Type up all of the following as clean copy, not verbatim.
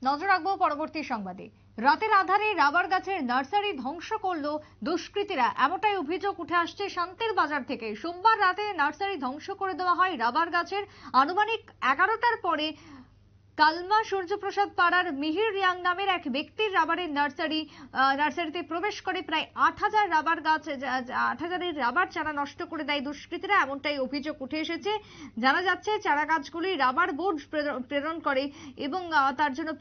নজর রাখবো পরবর্তী সংবাদে। রাতের আধারে রাবার গাছের নার্সারি ধ্বংস করলো দুষ্কৃতীরা, এমনটাই অভিযোগ উঠে আসছে শান্তির বাজার থেকে। সোমবার রাতে নার্সারি ধ্বংস করে দেওয়া হয় রাবার গাছের। আনুমানিক 11টার পরে কালমা সূর্যপ্রসাদ পাড়ার মিহির রিয়াং নামের এক ব্যক্তির রাবারের নার্সারিতে প্রবেশ করে প্রায় 8,000 রাবার গাছ 8,000-এর রাবার চারা নষ্ট করে দেয় দুষ্কৃতীরা, এমনটাই অভিযোগ উঠে এসেছে। জানা যাচ্ছে চারা গাছগুলি রাবার বোর্ড প্রেরণ করে এবং তার জন্য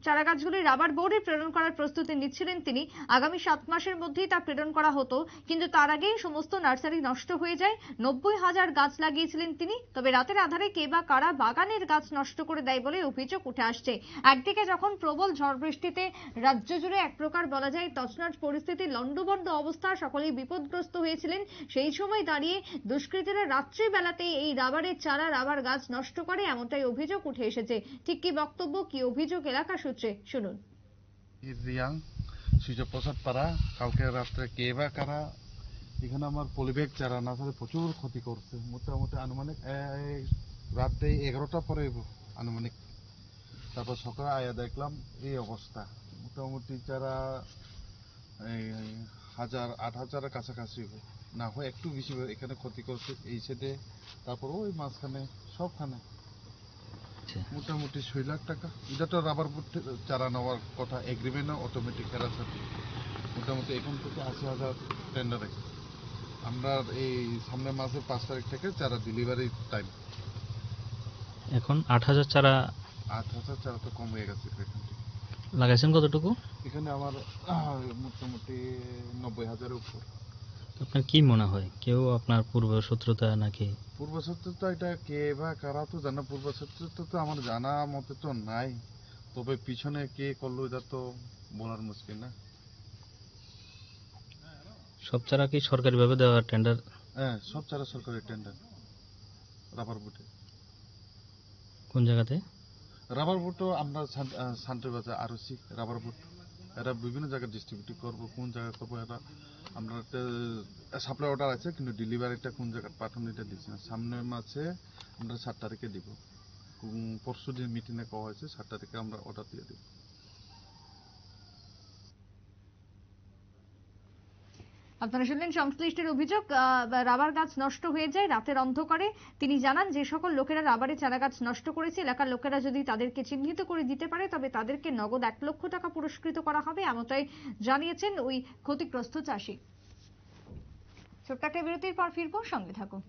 চারা গাছগুলি রাবার বোর্ডে প্রেরণ করার প্রস্তুতি নিচ্ছিলেন তিনি। আগামী 7 মাসের মধ্যেই তা প্রেরণ করা হতো, কিন্তু তার আগেই সমস্ত নার্সারি নষ্ট হয়ে যায়। 90,000 গাছ লাগিয়েছিলেন তিনি। তবে রাতের আধারে কে বা কারা বাগানের গাছ নষ্ট করে দেয় বলে অভিযোগ উঠে আসছে। একদিকে যখন প্রবল ঝড় বৃষ্টিতে রাজ্য জুড়ে এক প্রকার বলা যায় তছনছ পরিস্থিতি, লন্ডভন্ড অবস্থা, সকলেই বিপদগ্রস্ত হয়েছিলেন। সেই সময় দাঁড়িয়ে দুষ্কৃতীরা রাত্রিবেলাতে এই রাবারের চারা রাবার গাছ নষ্ট করে, এমনটাই অভিযোগ উঠে এসেছে। ঠিক কি বক্তব্য, কি অভিযোগ এলাকা সূত্রে শুনুন। রিয়াং সূর্যপ্রসাদ পাড়া, কালকে রাত্রে কে বা কারা এখানে আমার পলিব্যাগ চারা নার্সারি প্রচুর ক্ষতি করছে। মোটামুটি আনুমানিক রাতে 11টা পরে আনুমানিক, তারপর সকালে আয়া দেখলাম এই অবস্থা। মোটামুটি চারা 8,000-এর কাছাকাছি না হয় একটু বেশি এখানে ক্ষতি করছে এই সাইডে, তারপর ওই মাঝখানে সবখানে মোটামুটি 6 লাখ টাকা। এটা তো রাবার বুট চারা নেওয়ার কথা, এগ্রিমেন্ট অটোমেটিক এর সাথে মোটামুটি এখন থেকে 80,000 টেন্ডারে। আমরা এই সামনের মাসের 5 তারিখ থেকে চারা ডেলিভারি টাইম। এখন 8,000 চারা 8,000 চারা তো কম হয়ে গেছে। লাগাইছেন কতটুকু? এখানে আমার মোটামুটি 90,000-এর উপর। আপনার কি মনে হয় কেউ আপনার পূর্ব শত্রুতা নাকি? পূর্ব শত্রুতা এটা কে বা কারা তো জানা, পূর্ব শত্রুতা তো আমার জানা মতে তো নাই, তবে পিছনে কে করলো এটা তো বলার মুশকিল না। সব চারা কি সরকারিভাবে দেওয়া টেন্ডার? হ্যাঁ, সব চারা সরকারি টেন্ডার। রাবার বুটে কোন জায়গাতে? রাবার বুটও আমরা সান্ট্রি বাজার আরসি রাবার বুট এরা বিভিন্ন জায়গায় ডিস্ট্রিবিউট করবো, কোন জায়গায় করবো এরা আমরা সাপ্লাই অর্ডার আছে, কিন্তু ডেলিভারিটা কোন জায়গায় পাঠানো এটা দিচ্ছি না। সামনের মাসে আমরা 7 তারিখে দিব, পরশু দিন মিটিংয়ে কওয়া হয়েছে 7 তারিখে আমরা অর্ডার দিয়ে দিব। আপনারা শুনলেন সংশ্লিষ্টের অভিযোগ। রাবার গাছ নষ্ট হয়ে যায় রাতের অন্ধকারে। তিনি জানান যে সকল লোকেরা রাবারের চারা গাছ নষ্ট করেছে, এলাকার লোকেরা যদি তাদেরকে চিহ্নিত করে দিতে পারে তবে তাদেরকে নগদ 1 লক্ষ টাকা পুরস্কৃত করা হবে, এমনটাই জানিয়েছেন ওই ক্ষতিগ্রস্ত চাষি। ছোট্ট একটা বিরতির পর ফিরবো, সঙ্গে থাকুন।